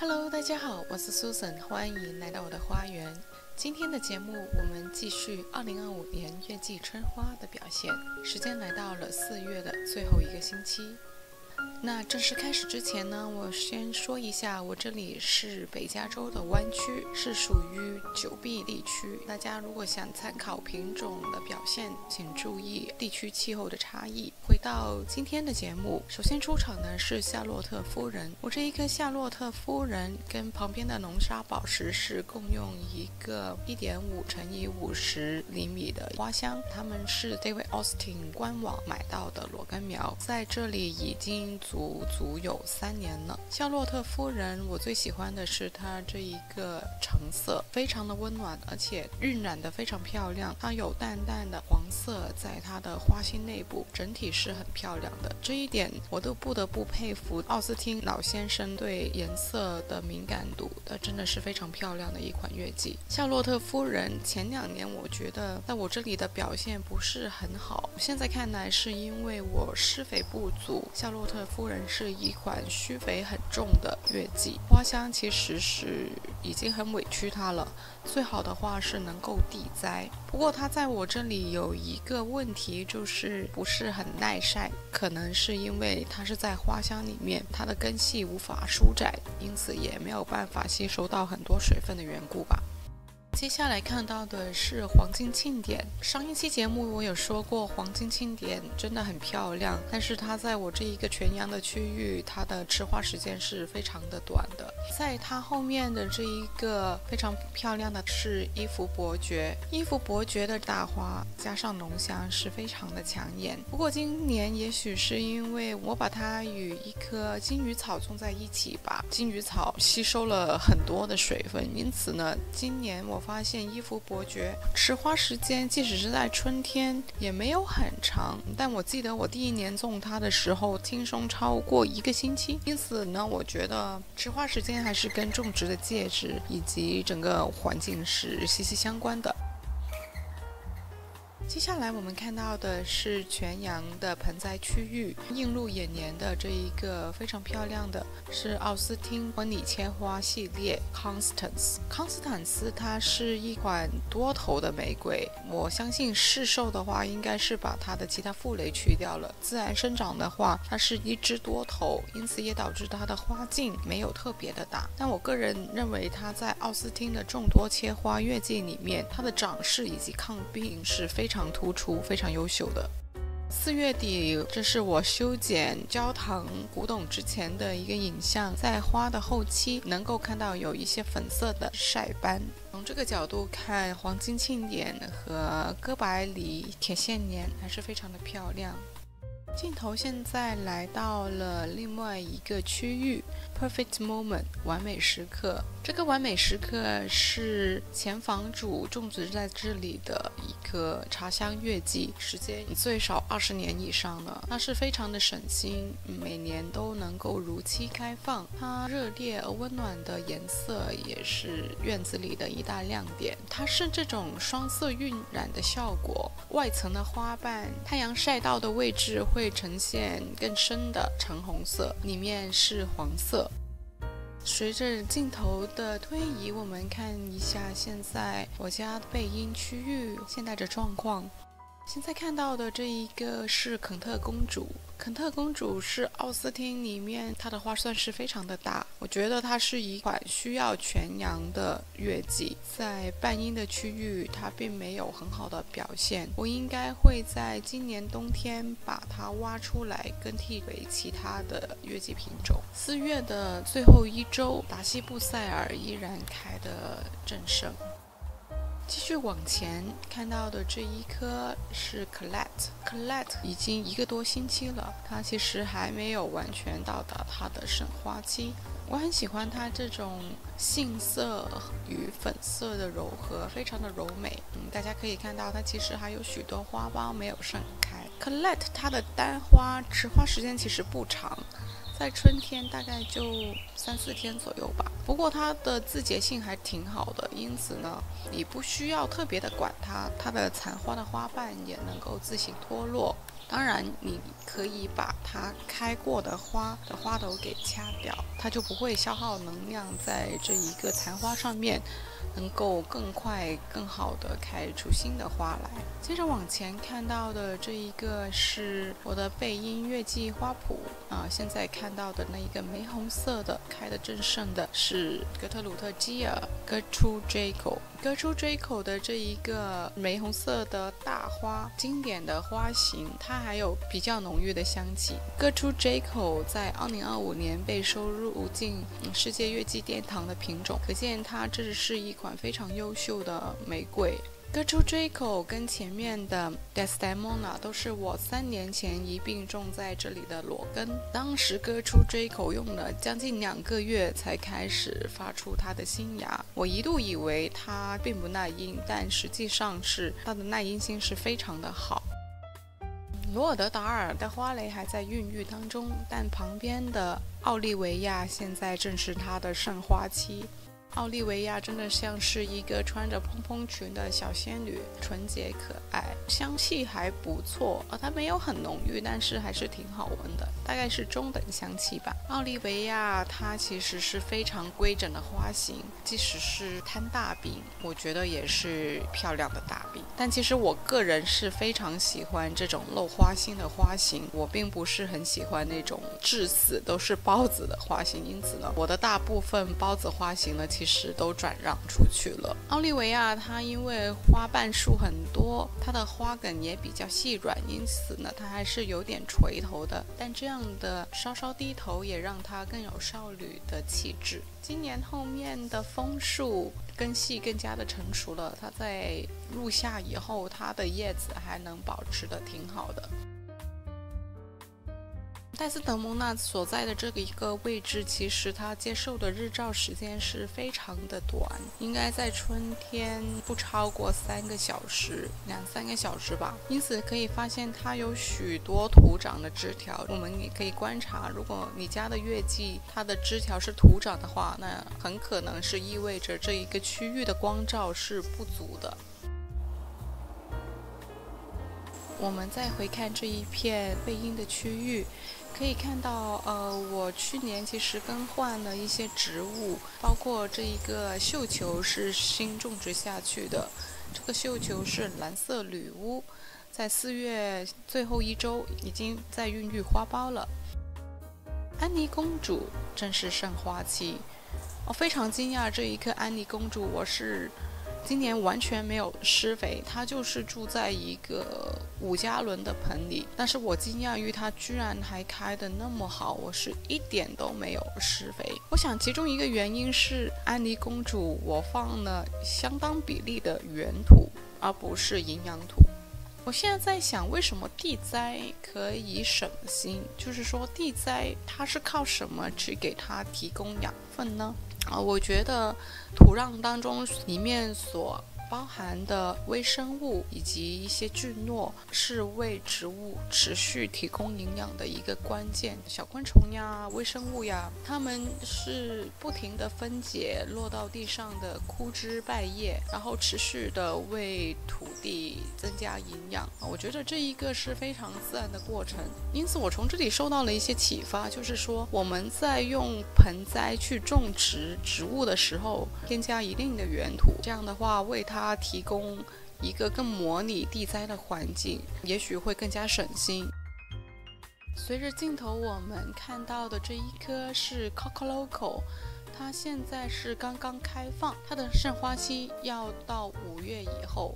Hello，大家好，我是 Susan， 欢迎来到我的花园。今天的节目我们继续2025年月季春花的表现。时间来到了4月的最后一个星期。那正式开始之前呢，我先说一下，我这里是北加州的湾区，是属于9B 地区。大家如果想参考品种的表现，请注意地区气候的差异。回到今天的节目，首先出场的是夏洛特夫人。我这一颗夏洛特夫人跟旁边的龙沙宝石是共用一个1.5乘以50厘米的花箱，它们是 David Austin 官网买到的裸根苗，在这里已经足有3年了。夏洛特夫人我最喜欢的是它这一个橙色，非常的温暖，而且晕染的非常漂亮。它有淡淡的黄色在它的花心内部，整体是很漂亮的。这一点我都不得不佩服奥斯汀老先生对颜色的敏感度，真的是非常漂亮的一款月季。夏洛特夫人前2年我觉得在我这里的表现不是很好，现在看来是因为我施肥不足。夏洛特夫人是一款需肥很重的月季，花香其实是已经很委屈它了，最好的话是能够地栽。不过它在我这里有一个问题，就是不是很耐晒，可能是因为它是在花箱里面，它的根系无法舒展，因此也没有办法吸收到很多水分的缘故吧。接下来看到的是黄金庆典。上一期节目我有说过，黄金庆典真的很漂亮，但是它在我这一个全阳的区域，它的持花时间是非常的短的。在它后面的这一个非常漂亮的是伊芙伯爵，伊芙伯爵的大花加上浓香是非常的抢眼。不过今年也许是因为我把它与一棵金鱼草种在一起吧，金鱼草吸收了很多的水分，因此呢，今年我发现伊芙伯爵持花时间即使是在春天也没有很长，但我记得我第1年种它的时候轻松超过1个星期，因此呢，我觉得持花时间还是跟种植的介质以及整个环境是息息相关的。接下来我们看到的是全阳的盆栽区域，映入眼帘的这一个非常漂亮的是奥斯汀婚礼切花系列 Constance。 康斯坦斯它是一款多头的玫瑰，我相信市售的话应该是把它的其他负蕾去掉了，自然生长的话它是一枝多头，因此也导致它的花径没有特别的大。但我个人认为它在奥斯汀的众多切花月季里面，它的长势以及抗病是非常突出，非常优秀的。4月底，这是我修剪焦糖古董之前的一个影像，在花的后期能够看到有一些粉色的晒斑。从这个角度看，黄金庆典和哥白梨铁线莲还是非常的漂亮。镜头现在来到了另外一个区域 Perfect Moment 完美时刻。这个完美时刻是前房主种植在这里的一个茶香月季，时间最少20年以上了。它是非常的省心，每年都能够如期开放。它热烈而温暖的颜色也是院子里的一大亮点。它是这种双色晕染的效果，外层的花瓣太阳晒到的位置会呈现更深的橙红色，里面是黄色。随着镜头的推移，我们看一下现在我家背阴区域现在的状况。现在看到的这一个是肯特公主。肯特公主是奥斯汀里面它的花算是非常的大，我觉得它是一款需要全阳的月季，在半阴的区域它并没有很好的表现，我应该会在今年冬天把它挖出来更替为其他的月季品种。4月的最后1周，达西布塞尔依然开得正盛。继续往前看到的这一棵是 Colette 已经1个多星期了，它其实还没有完全到达它的盛花期。我很喜欢它这种杏色与粉色的柔和，非常的柔美。大家可以看到它其实还有许多花苞没有盛开。Colette 它的单花持花时间其实不长，在春天大概就3-4天左右吧。不过它的自洁性还挺好的，因此呢，你不需要特别的管它，它的残花的花瓣也能够自行脱落。当然，你可以把它开过的花的花头给掐掉，它就不会消耗能量在这一个残花上面，能够更快更好的开出新的花来。接着往前看到的这一个是我的背阴月季花圃现在看到的那一个玫红色的开得正盛的是格特鲁特基尔 Gertrude Jacob。Gertrude Jacob 的这一个玫红色的大花，经典的花型，它还有比较浓郁的香气。Gertrude Jacob 在2025年被收入进世界月季殿堂的品种，可见它这是一款非常优秀的玫瑰。Gertrude Jacob 跟前面的 Desdemona 都是我3年前一并种在这里的裸根。当时 Gertrude Jacob 用了将近2个月才开始发出它的新芽，我一度以为它并不耐阴，但实际上是它的耐阴性是非常的好。罗尔德达尔的花蕾还在孕育当中，但旁边的奥利维亚现在正是它的盛花期。奥利维亚真的像是一个穿着蓬蓬裙的小仙女，纯洁可爱，香气还不错它没有很浓郁，但是还是挺好闻的，大概是中等香气吧。奥利维亚它其实是非常规整的花型，即使是摊大饼，我觉得也是漂亮的大饼。但其实我个人是非常喜欢这种露花心的花型，我并不是很喜欢那种至死都是包子的花型，因此呢，我的大部分包子花型呢其实都转让出去了。奥利维亚它因为花瓣数很多，它的花梗也比较细软，因此呢它还是有点垂头的，但这样的稍稍低头也让它更有少女的气质。今年后面的枫树根系更加的成熟了，它在入夏以后，它的叶子还能保持的挺好的。戴斯德蒙纳所在的这个一个位置，其实它接受的日照时间是非常的短，应该在春天不超过3个小时，2-3个小时吧。因此可以发现它有许多土长的枝条。我们也可以观察，如果你家的月季它的枝条是土长的话，那很可能是意味着这一个区域的光照是不足的。我们再回看这一片背阴的区域，可以看到我去年其实更换了一些植物，包括这一个绣球是新种植下去的，这个绣球是蓝色吕乌，在4月最后1周已经在孕育花苞了。安妮公主正是盛花期，非常惊讶这一颗安妮公主，我是今年完全没有施肥，它就是住在一个5加仑的盆里，但是我惊讶于它居然还开得那么好，我是一点都没有施肥。我想其中一个原因是安妮公主我放了相当比例的原土，而不是营养土。我现在在想，为什么地栽可以省心？就是说地栽它是靠什么去给它提供养分呢？我觉得土壤当中里面所包含的微生物以及一些菌落是为植物持续提供营养的一个关键。小昆虫呀、微生物呀，它们是不停地分解落到地上的枯枝败叶，然后持续的为土地增加营养。我觉得这一个是非常自然的过程，因此我从这里受到了一些启发，就是说我们在用盆栽去种植植物的时候，添加一定的原土，这样的话为它提供一个更模拟地栽的环境，也许会更加省心。随着镜头我们看到的这一棵是 Cocoloco， 它现在是刚刚开放，它的盛花期要到5月以后。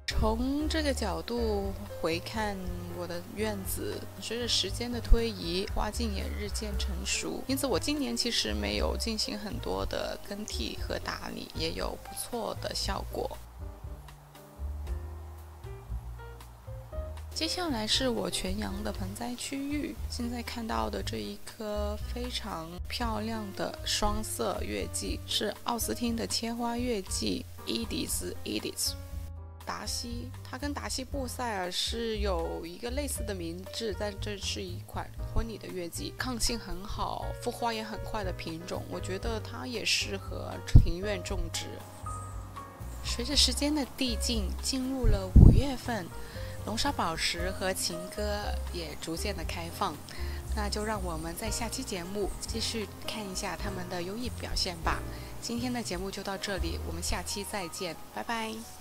从这个角度回看我的院子，随着时间的推移，花茎也日渐成熟，因此我今年其实没有进行很多的更替和打理，也有不错的效果。接下来是我全阳的盆栽区域，现在看到的这一颗非常漂亮的双色月季是奥斯汀的切花月季 Edith。达西，它跟达西布塞尔是有一个类似的名字，但这是一款婚礼的月季，抗性很好，复花也很快的品种，我觉得它也适合庭院种植。随着时间的递进，进入了5月份，龙沙宝石和情歌也逐渐的开放。那就让我们在下期节目继续看一下他们的优异表现吧。今天的节目就到这里，我们下期再见，拜拜。